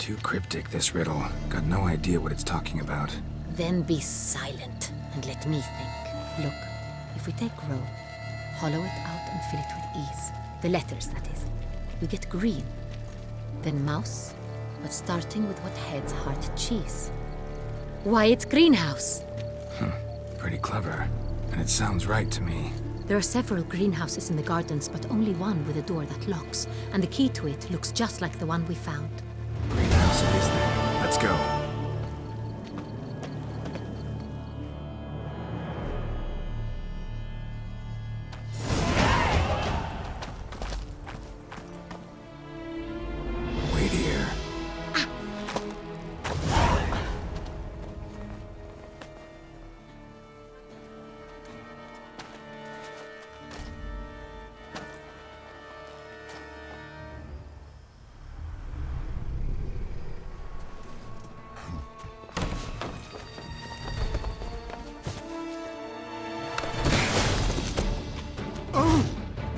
Too cryptic, this riddle. Got no idea what it's talking about. Then be silent and let me think. Look, if we take row, hollow it out and fill it with ease. The letters, that is. We get green. Then mouse, but starting with what heads heart cheese. Why, it's greenhouse. Pretty clever. And it sounds right to me. There are several greenhouses in the gardens, but only one with a door that locks, and the key to it looks just like the one we found. Greenhouse it is then. Let's go. Wait here.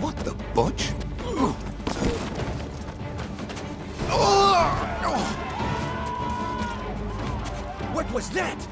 What the butch? What was that?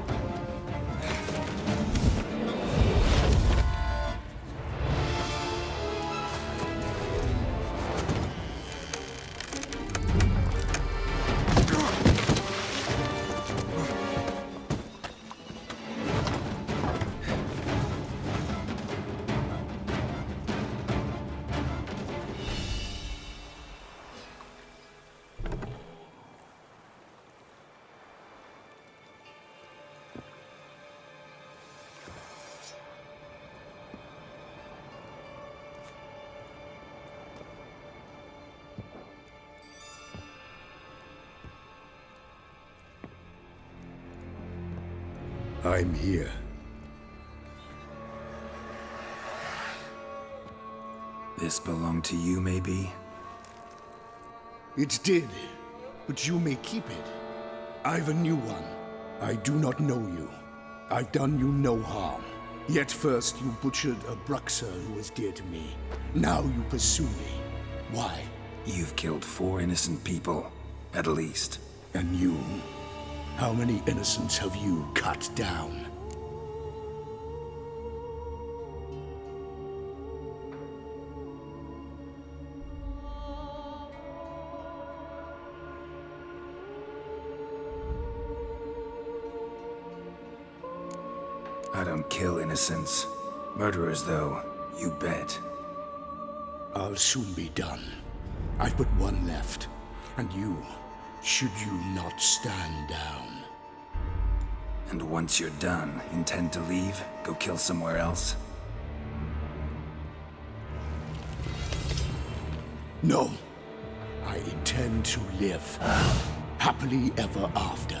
I'm here. This belonged to you, maybe? It did, but you may keep it. I've a new one. I do not know you. I've done you no harm. Yet first you butchered a Bruxer who was dear to me. Now you pursue me. Why? You've killed 4 innocent people, at least. And you? How many innocents have you cut down? I don't kill innocents. Murderers, though, you bet. I'll soon be done. I've but one left. And you, should you not stand down. And once you're done, intend to leave? Go kill somewhere else? No. I intend to live. Happily ever after.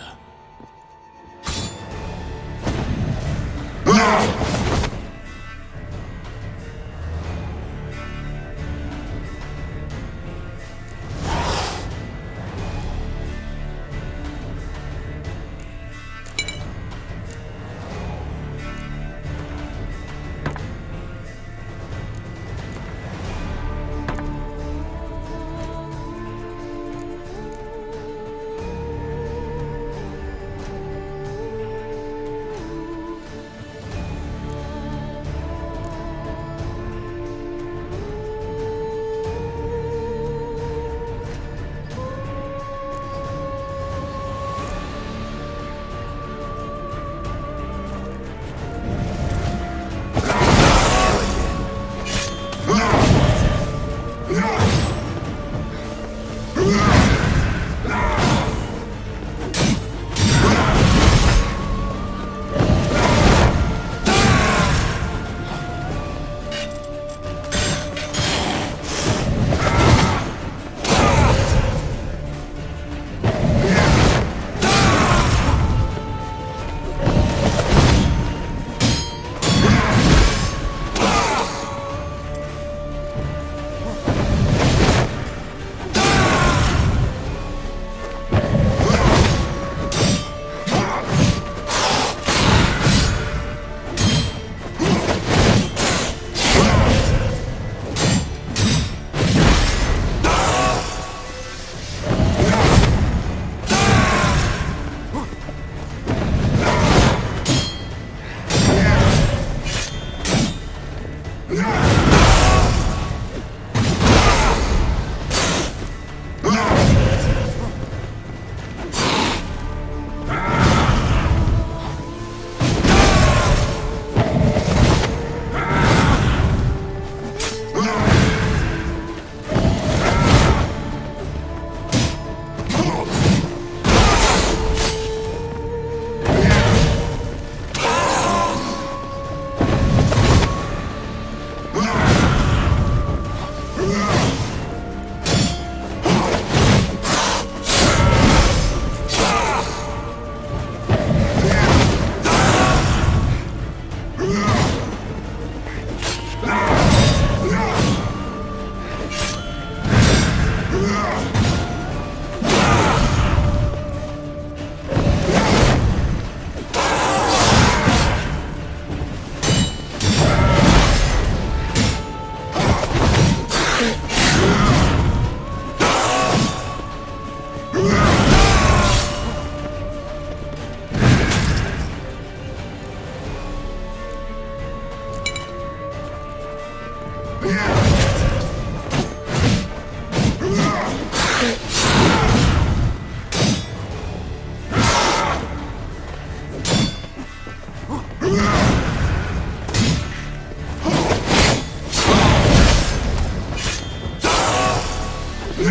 You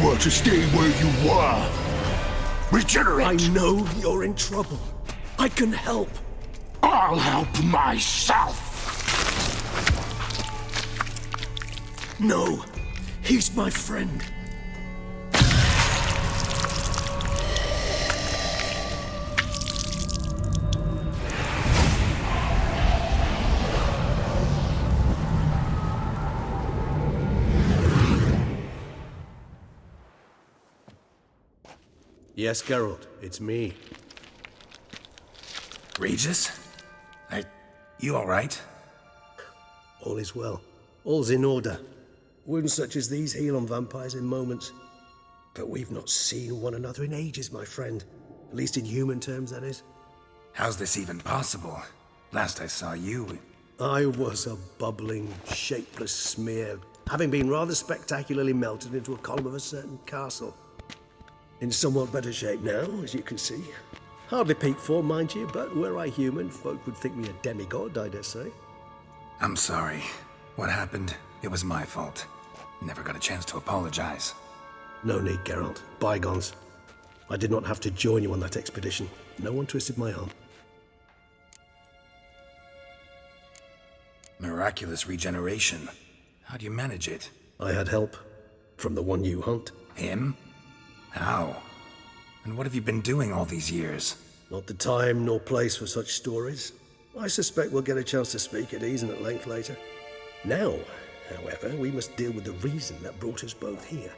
were to stay where you were. Regenerate! I know you're in trouble. I can help. I'll help myself! No, he's my friend. Yes, Geralt, it's me. Regis? You alright? All is well. All's in order. Wounds such as these heal on vampires in moments. But we've not seen one another in ages, my friend. At least in human terms, that is. How's this even possible? Last I saw you... I was a bubbling, shapeless smear, having been rather spectacularly melted into a column of a certain castle. In somewhat better shape now, as you can see. Hardly peak form, mind you, but were I human, folk would think me a demigod, I dare say. I'm sorry. What happened, it was my fault. Never got a chance to apologize. No need, Geralt. Bygones. I did not have to join you on that expedition. No one twisted my arm. Miraculous regeneration. How do you manage it? I had help. From the one you hunt. Him? How? And what have you been doing all these years? Not the time nor place for such stories. I suspect we'll get a chance to speak at ease and at length later. Now, however, we must deal with the reason that brought us both here.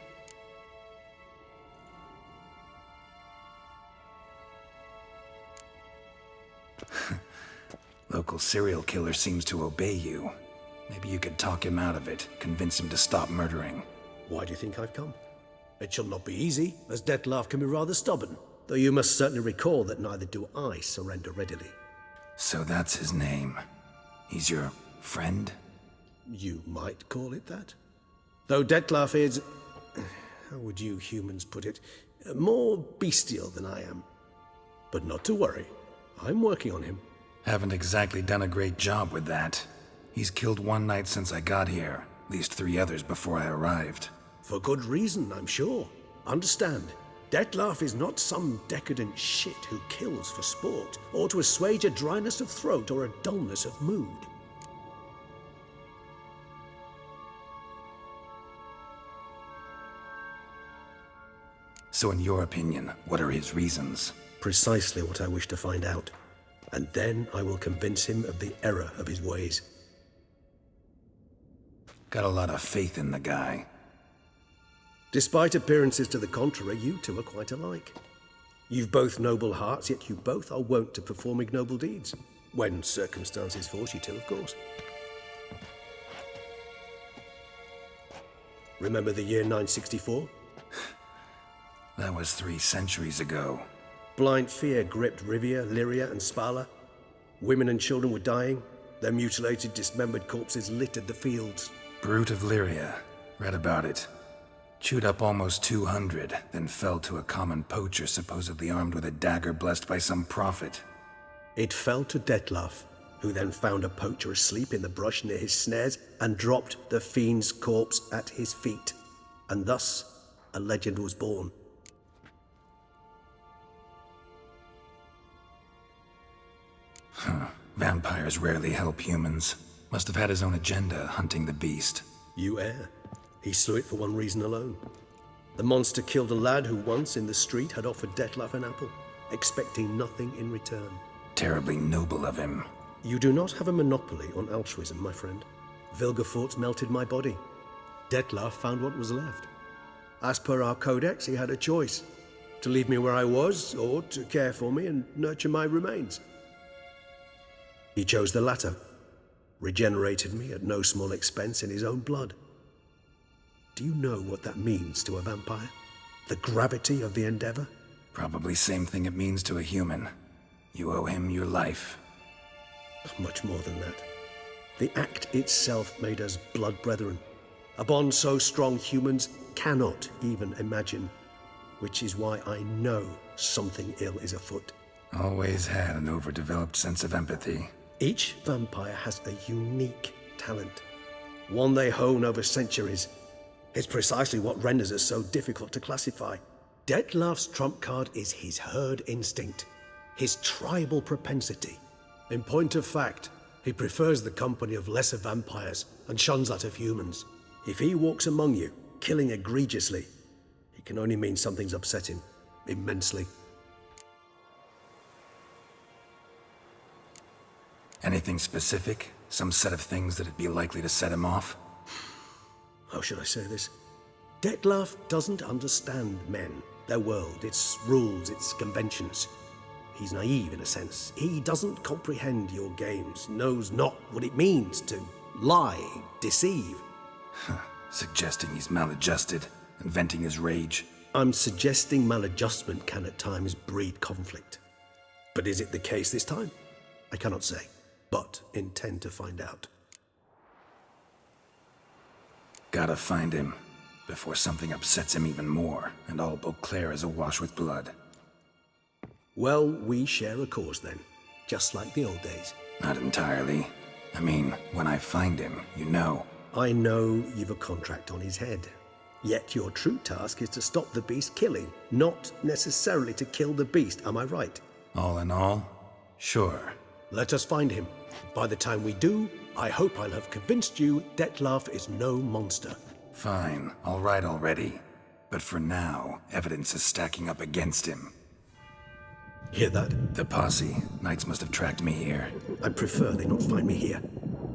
Local serial killer seems to obey you. Maybe you could talk him out of it, convince him to stop murdering. Why do you think I've come? It shall not be easy, as Dettlaff can be rather stubborn. Though you must certainly recall that neither do I surrender readily. So that's his name. He's your friend? You might call it that. Though Dettlaff is... how would you humans put it? More bestial than I am. But not to worry. I'm working on him. Haven't exactly done a great job with that. He's killed one knight since I got here. At least 3 others before I arrived. For good reason, I'm sure. Understand, Dettlaff is not some decadent shit who kills for sport, or to assuage a dryness of throat or a dullness of mood. So in your opinion, what are his reasons? Precisely what I wish to find out. And then I will convince him of the error of his ways. Got a lot of faith in the guy. Despite appearances to the contrary, you two are quite alike. You've both noble hearts, yet you both are wont to perform ignoble deeds. When circumstances force you to, of course. Remember the year 964? That was 3 centuries ago. Blind fear gripped Rivia, Lyria, and Spala. Women and children were dying. Their mutilated, dismembered corpses littered the fields. Brute of Lyria. Read about it. Chewed up almost 200, then fell to a common poacher supposedly armed with a dagger blessed by some prophet. It fell to Dettlaff, who then found a poacher asleep in the brush near his snares and dropped the fiend's corpse at his feet. And thus, a legend was born. Vampires rarely help humans. Must have had his own agenda, hunting the beast. You err. He slew it for one reason alone. The monster killed a lad who once, in the street, had offered Dettlaff an apple, expecting nothing in return. Terribly noble of him. You do not have a monopoly on altruism, my friend. Vilgefortz melted my body. Dettlaff found what was left. As per our codex, he had a choice. To leave me where I was, or to care for me and nurture my remains. He chose the latter. Regenerated me at no small expense in his own blood. Do you know what that means to a vampire? The gravity of the endeavor? Probably same thing it means to a human. You owe him your life. Much more than that. The act itself made us blood brethren. A bond so strong humans cannot even imagine. Which is why I know something ill is afoot. Always had an overdeveloped sense of empathy. Each vampire has a unique talent. One they hone over centuries. It's precisely what renders us so difficult to classify. Dettlaff's trump card is his herd instinct, his tribal propensity. In point of fact, he prefers the company of lesser vampires and shuns that of humans. If he walks among you, killing egregiously, it can only mean something's upset him, immensely. Anything specific? Some set of things that'd be likely to set him off? How should I say this? Dettlaff doesn't understand men, their world, its rules, its conventions. He's naive in a sense. He doesn't comprehend your games, knows not what it means to lie, deceive. Suggesting he's maladjusted and venting his rage. I'm suggesting maladjustment can at times breed conflict. But is it the case this time? I cannot say, but intend to find out. Gotta find him, before something upsets him even more, and all Beauclair is awash with blood. Well, we share a cause then, just like the old days. Not entirely. I mean, when I find him, you know. I know you've a contract on his head. Yet your true task is to stop the beast killing, not necessarily to kill the beast, am I right? All in all, sure. Let us find him. By the time we do, I hope I'll have convinced you Dettlaff is no monster. Fine, all right already. But for now, evidence is stacking up against him. Hear that? The posse. Knights must have tracked me here. I prefer they not find me here.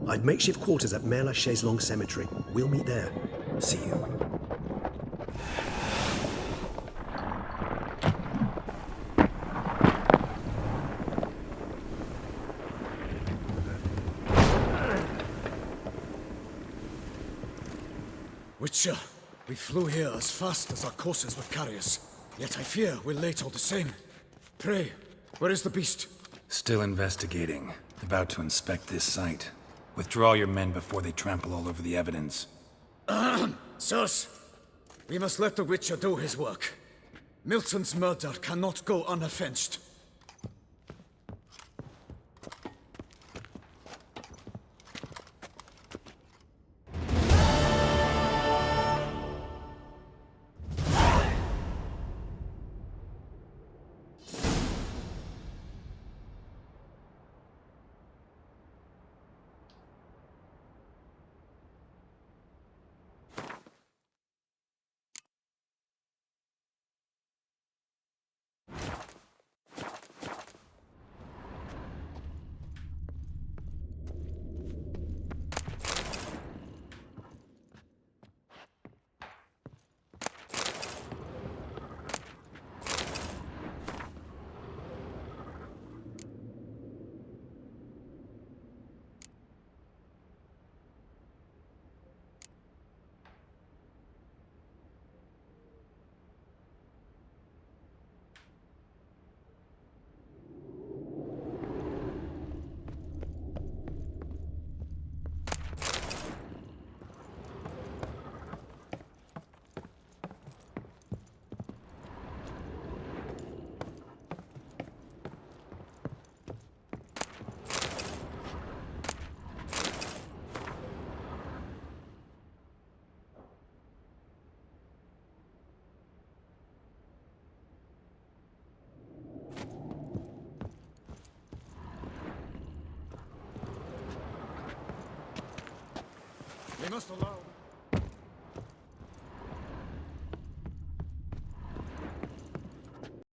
I've makeshift quarters at Mère Lachaise Long Cemetery. We'll meet there. See you. Witcher, we flew here as fast as our courses would carry us. Yet I fear we're late all the same. Pray, where is the beast? Still investigating. About to inspect this site. Withdraw your men before they trample all over the evidence. Sirs, we must let the Witcher do his work. Milton's murder cannot go unavenged. We must allow...